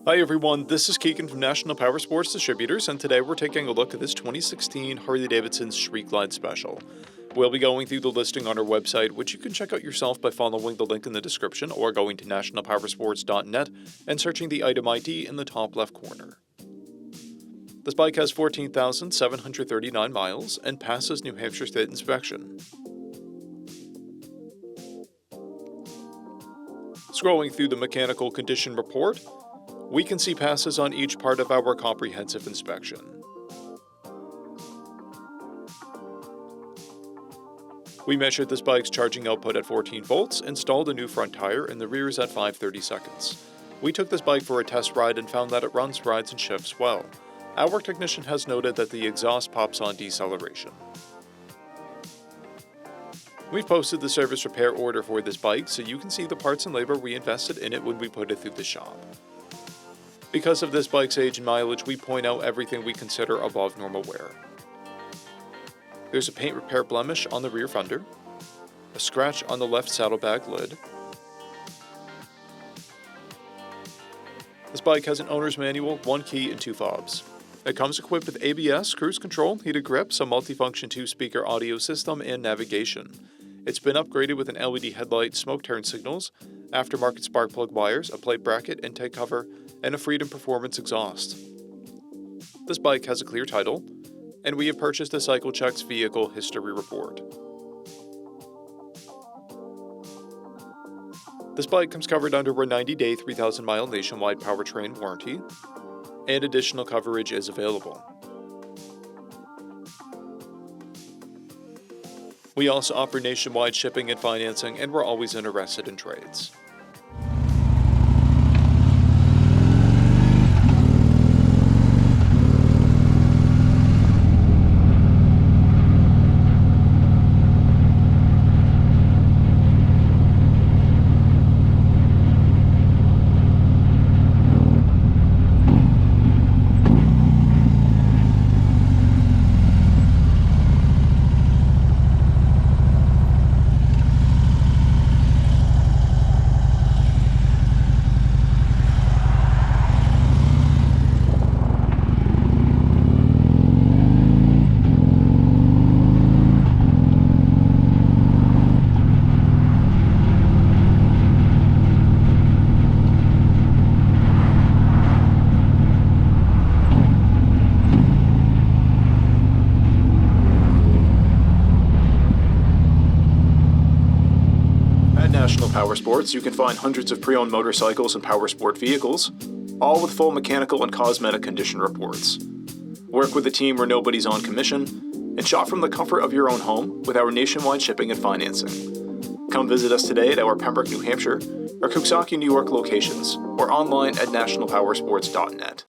Hi everyone, this is Keegan from National Powersports Distributors, and today we're taking a look at this 2016 Harley-Davidson Street Glide Special. We'll be going through the listing on our website, which you can check out yourself by following the link in the description or going to nationalpowersports.net and searching the item ID in the top left corner. This bike has 14,739 miles and passes New Hampshire State Inspection. Scrolling through the mechanical condition report, we can see passes on each part of our comprehensive inspection. We measured this bike's charging output at 14 volts, installed a new front tire, and the rear is at 5/30 seconds. We took this bike for a test ride and found that it runs, rides, and shifts well. Our technician has noted that the exhaust pops on deceleration. We've posted the service repair order for this bike so you can see the parts and labor we invested in it when we put it through the shop. Because of this bike's age and mileage, we point out everything we consider above normal wear. There's a paint repair blemish on the rear fender, a scratch on the left saddlebag lid. This bike has an owner's manual, 1 key, and 2 fobs. It comes equipped with ABS, cruise control, heated grips, a multifunction 2-speaker audio system, and navigation. It's been upgraded with an LED headlight, smoke turn signals, aftermarket spark plug wires, a plate bracket, intake cover, and a Freedom Performance exhaust. This bike has a clear title, and we have purchased a CycleCheck's vehicle history report. This bike comes covered under a 90-day, 3,000-mile nationwide powertrain warranty, and additional coverage is available. We also offer nationwide shipping and financing, and we're always interested in trades. National Powersports, you can find hundreds of pre-owned motorcycles and powersport vehicles, all with full mechanical and cosmetic condition reports. Work with a team where nobody's on commission, and shop from the comfort of your own home with our nationwide shipping and financing. Come visit us today at our Pembroke, New Hampshire, or Coxsackie, New York locations, or online at nationalpowersports.net.